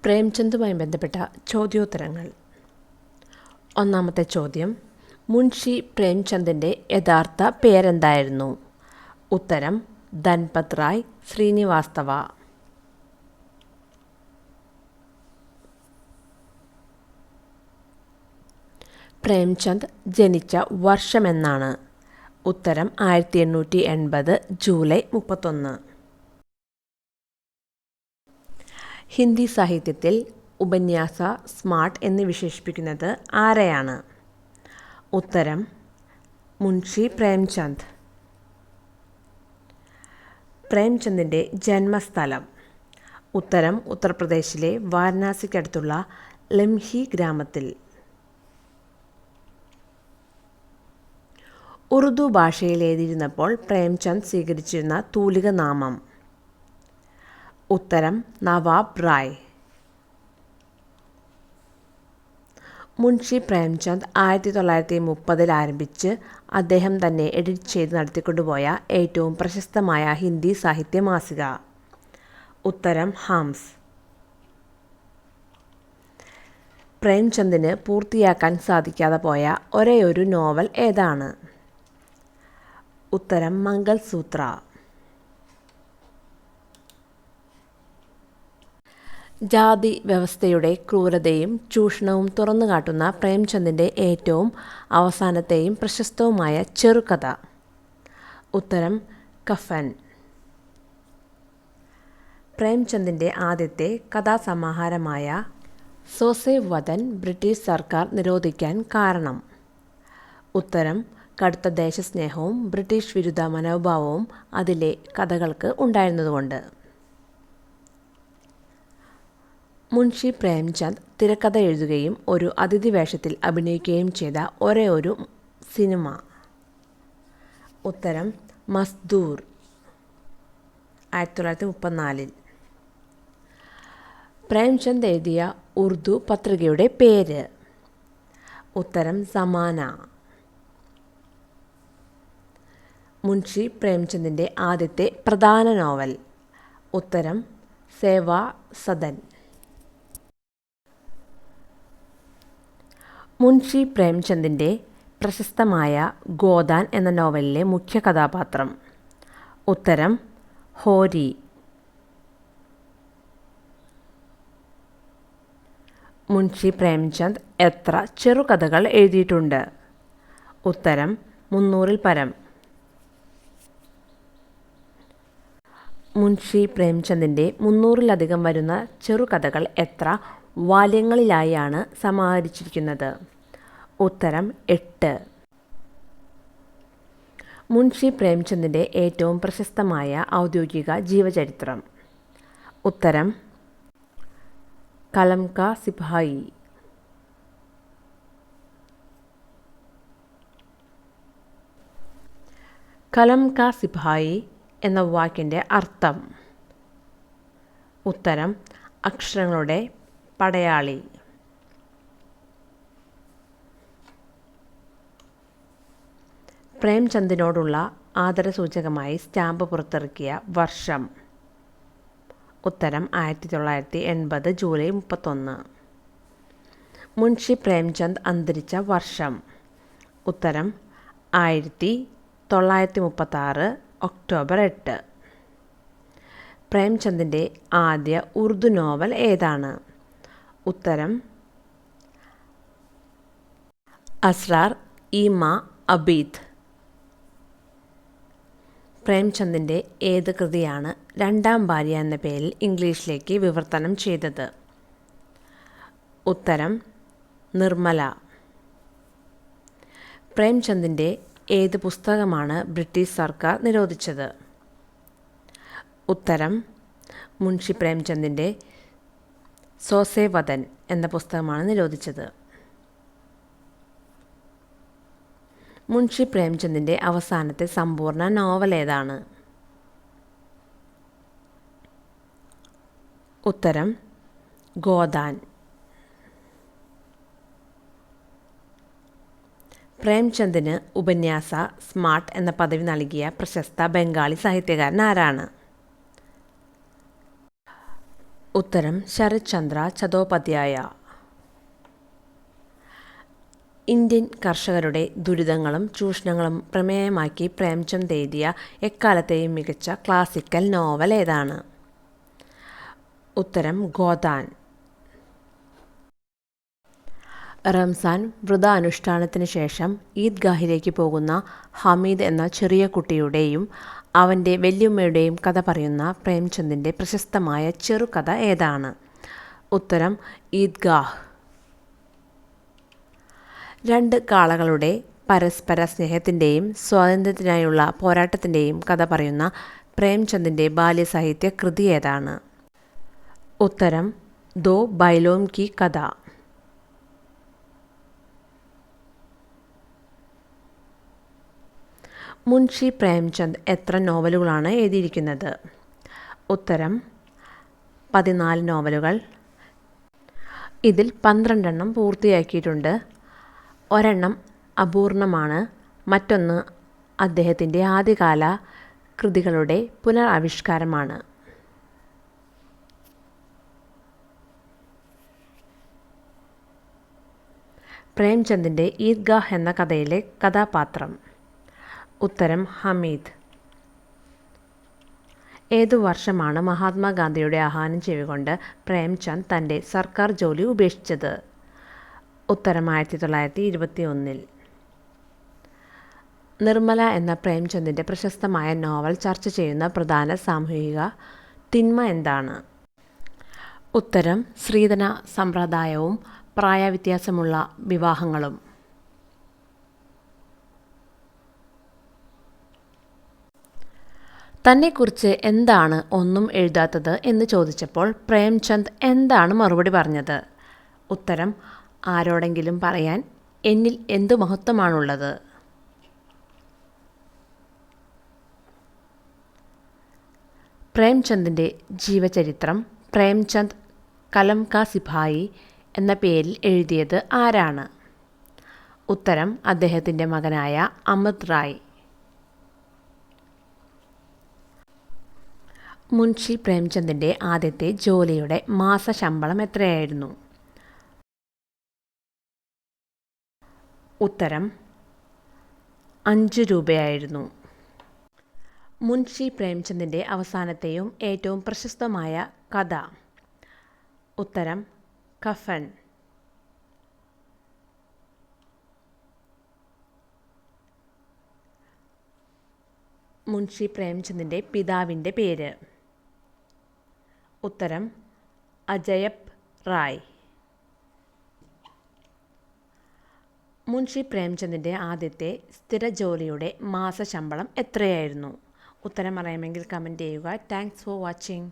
പ്രേംചന്ദുമായി ബന്ധപ്പെട്ട ചോദ്യോത്തരങ്ങൾ. ഒന്നാമത്തെ ചോദ്യം, മുൻഷി പ്രേംചന്ദിൻ്റെ യഥാർത്ഥ പേരെന്തായിരുന്നു? ഉത്തരം ധൻപത് റായ് ശ്രീനിവാസ്തവ. പ്രേംചന്ദ് ജനിച്ച വർഷമെന്നാണ്? ഉത്തരം 1880 ജൂലൈ 31. ഹിന്ദി സാഹിത്യത്തിൽ ഉപന്യാസ സ്മാർട്ട് എന്ന് വിശേഷിപ്പിക്കുന്നത് ആരെയാണ്? ഉത്തരം മുൻഷി പ്രേംചന്ദ്. പ്രേംചന്ദിൻ്റെ ജന്മസ്ഥലം? ഉത്തരം ഉത്തർപ്രദേശിലെ വാരണാസിക്കടുത്തുള്ള ലംഹി ഗ്രാമത്തിൽ. ഉറുദു ഭാഷയിൽ എഴുതിയിരുന്നപ്പോൾ പ്രേംചന്ദ് സ്വീകരിച്ചിരുന്ന തൂലിക നാമം? ഉത്തരം നവാബ് റായ്. മുൻഷി പ്രേംചന്ദ് 1930 ആരംഭിച്ച് അദ്ദേഹം തന്നെ എഡിറ്റ് ചെയ്ത് നടത്തിക്കൊണ്ടുപോയ ഏറ്റവും പ്രശസ്തമായ ഹിന്ദി സാഹിത്യ മാസിക? ഉത്തരം ഹംസ്. പ്രേംചന്ദിന് പൂർത്തിയാക്കാൻ സാധിക്കാതെ പോയ ഒരേയൊരു നോവൽ ഏതാണ്? ഉത്തരം മംഗൾസൂത്ര. ജാതി വ്യവസ്ഥയുടെ ക്രൂരതയും ചൂഷണവും തുറന്നുകാട്ടുന്ന പ്രേംചന്ദിൻ്റെ ഏറ്റവും അവസാനത്തെയും പ്രശസ്തവുമായ ചെറുകഥ? ഉത്തരം കഫൻ. പ്രേംചന്ദിൻ്റെ ആദ്യത്തെ കഥാസമാഹാരമായ സോസെ വതൻ ബ്രിട്ടീഷ് സർക്കാർ നിരോധിക്കാൻ കാരണം? ഉത്തരം കടുത്ത ദേശസ്നേഹവും ബ്രിട്ടീഷ് വിരുദ്ധ മനോഭാവവും അതിലെ കഥകൾക്ക് ഉണ്ടായിരുന്നതുകൊണ്ട്. മുൻഷി പ്രേംചന്ദ് തിരക്കഥ എഴുതുകയും ഒരു അതിഥി വേഷത്തിൽ അഭിനയിക്കുകയും ചെയ്ത ഒരേ ഒരു സിനിമ? ഉത്തരം മസ്ദൂർ, 1934. പ്രേംചന്ദ് എഴുതിയ ഉറുദു പത്രികയുടെ പേര്? ഉത്തരം സമാന. മുൻഷി പ്രേംചന്ദിൻ്റെ ആദ്യത്തെ പ്രധാന നോവൽ? ഉത്തരം സേവാ സദൻ. മുൻഷി പ്രേംചന്ദിൻ്റെ പ്രശസ്തമായ ഗോദാൻ എന്ന നോവലിലെ മുഖ്യ കഥാപാത്രം? ഉത്തരം ഹോരി. മുൻഷി പ്രേംചന്ദ് എത്ര ചെറുകഥകൾ എഴുതിയിട്ടുണ്ട്? ഉത്തരം 300-ൽ പരം. മുൻഷി പ്രേംചന്ദിൻ്റെ 300-ലധികം വരുന്ന ചെറുകഥകൾ എത്ര വാല്യങ്ങളിലായാണ് സമാഹരിച്ചിരിക്കുന്നത്? ഉത്തരം 8. മുൻഷി പ്രേംചന്ദിൻ്റെ ഏറ്റവും പ്രശസ്തമായ ഔദ്യോഗിക ജീവചരിത്രം? ഉത്തരം കലം കാ സിപാഹി. കലം കാ സിപാഹി എന്ന വാക്കിൻ്റെ അർത്ഥം? ഉത്തരം അക്ഷരങ്ങളുടെ പടയാളി. പ്രേംചന്ദിനോടുള്ള ആദരസൂചകമായി സ്റ്റാമ്പ് പുറത്തിറക്കിയ വർഷം? ഉത്തരം 1980 ജൂലൈ 31. മുൻഷി പ്രേംചന്ദ് അന്തരിച്ച വർഷം? ഉത്തരം 1936 ഒക്ടോബർ 8. പ്രേംചന്ദിൻ്റെ ആദ്യ ഉറുദു നോവൽ ഏതാണ്? ഉത്തരം അസ്രാർ ഇ മാ അബീദ്. പ്രേംചന്ദിൻ്റെ ഏത് കൃതിയാണ് രണ്ടാം ഭാര്യ എന്ന പേരിൽ ഇംഗ്ലീഷിലേക്ക് വിവർത്തനം ചെയ്തത്? ഉത്തരം നിർമ്മല. പ്രേംചന്ദിൻ്റെ ഏത് പുസ്തകമാണ് ബ്രിട്ടീഷ് സർക്കാർ നിരോധിച്ചത്? ഉത്തരം മുൻഷി പ്രേംചന്ദിൻ്റെ സോസെ വതൻ എന്ന പുസ്തകമാണ് നിരോധിച്ചത്. മുൻഷി പ്രേംചന്ദിൻ്റെ അവസാനത്തെ സമ്പൂർണ്ണ നോവൽ ഏതാണ്? ഉത്തരം ഗോദാൻ. പ്രേംചന്ദിന് ഉപന്യാസ സ്മാർട്ട് എന്ന പദവി നൽകിയ പ്രശസ്ത ബംഗാളി സാഹിത്യകാരൻ ആരാണ്? ഉത്തരം ശരത് ചന്ദ്ര ചതോപാധ്യായ. ഇന്ത്യൻ കർഷകരുടെ ദുരിതങ്ങളും ചൂഷണങ്ങളും പ്രമേയമാക്കി പ്രേംചന്ദ് എഴുതിയ എക്കാലത്തെയും മികച്ച ക്ലാസിക്കൽ നോവൽ ഏതാണ്? ഉത്തരം ഗോദാൻ. റംസാൻ വ്രതാനുഷ്ഠാനത്തിന് ശേഷം ഈദ്ഗാഹിലേക്ക് പോകുന്ന ഹമീദ് എന്ന ചെറിയ കുട്ടിയുടെയും അവൻ്റെ വല്യുമ്മയുടെയും കഥ പറയുന്ന പ്രേംചന്ദിൻ്റെ പ്രശസ്തമായ ചെറുകഥ ഏതാണ്? ഉത്തരം ഈദ്ഗാഹ്. രണ്ട് കാളകളുടെ പരസ്പര സ്നേഹത്തിൻ്റെയും സ്വാതന്ത്ര്യത്തിനായുള്ള പോരാട്ടത്തിൻ്റെയും കഥ പറയുന്ന പ്രേംചന്ദിൻ്റെ ബാല്യസാഹിത്യ കൃതി ഏതാണ്? ഉത്തരം ദോ ബൈലോം കി കഥ. മുൻഷി പ്രേംചന്ദ് എത്ര നോവലുകളാണ് എഴുതിയിരിക്കുന്നത്? ഉത്തരം 14 നോവലുകൾ. ഇതിൽ 12 പൂർത്തിയാക്കിയിട്ടുണ്ട്. ഒരെണ്ണം അപൂർണമാണ്. മറ്റൊന്ന് അദ്ദേഹത്തിൻ്റെ ആദ്യകാല കൃതികളുടെ പുനരാവിഷ്കാരമാണ്. പ്രേംചന്ദിൻ്റെ ഈദ്ഗാഹ് എന്ന കഥയിലെ കഥാപാത്രം? ഉത്തരം ഹമീദ്. ഏതു വർഷമാണ് മഹാത്മാഗാന്ധിയുടെ ആഹ്വാനം ചെവികൊണ്ട് പ്രേംചന്ദ് തൻ്റെ സർക്കാർ ജോലി ഉപേക്ഷിച്ചത്? ഉത്തരം 1921. നിർമ്മല എന്ന പ്രേംചന്ദിൻ്റെ പ്രശസ്തമായ നോവൽ ചർച്ച ചെയ്യുന്ന പ്രധാന സാമൂഹിക തിന്മ എന്താണ്? ഉത്തരം സ്ത്രീധന സമ്പ്രദായവും പ്രായവ്യത്യാസമുള്ള വിവാഹങ്ങളും. തന്നെക്കുറിച്ച് എന്താണ് ഒന്നും എഴുതാത്തത് എന്ന് ചോദിച്ചപ്പോൾ പ്രേംചന്ദ് എന്താണ് മറുപടി പറഞ്ഞത്? ഉത്തരം ആരോടെങ്കിലും പറയാൻ എന്നിൽ എന്തു മഹത്വമാണുള്ളത്. പ്രേംചന്ദിൻ്റെ ജീവചരിത്രം പ്രേംചന്ദ് കലം കാ സിപായി എന്ന പേരിൽ എഴുതിയത് ആരാണ്? ഉത്തരം അദ്ദേഹത്തിൻ്റെ മകനായ അമൃത് റായ്. മുൻഷി പ്രേംചന്ദിൻ്റെ ആദ്യത്തെ ജോലിയുടെ മാസശമ്പളം എത്രയായിരുന്നു? ഉത്തരം 5 രൂപയായിരുന്നു. മുൻഷി പ്രേംചന്ദിൻ്റെ അവസാനത്തെയും ഏറ്റവും പ്രശസ്തമായ കഥ? ഉത്തരം കഫൻ. മുൻഷി പ്രേംചന്ദിൻ്റെ പിതാവിൻ്റെ പേര്? ഉത്തരം അജയബ് റായ്. മുൻഷി പ്രേംചന്ദിൻ്റെ ആദ്യത്തെ സ്ഥിര ജോലിയുടെ മാസശമ്പളം എത്രയായിരുന്നു? ഉത്തരം അറിയാമെങ്കിൽ കമൻറ്റ് ചെയ്യുക. Thanks for watching.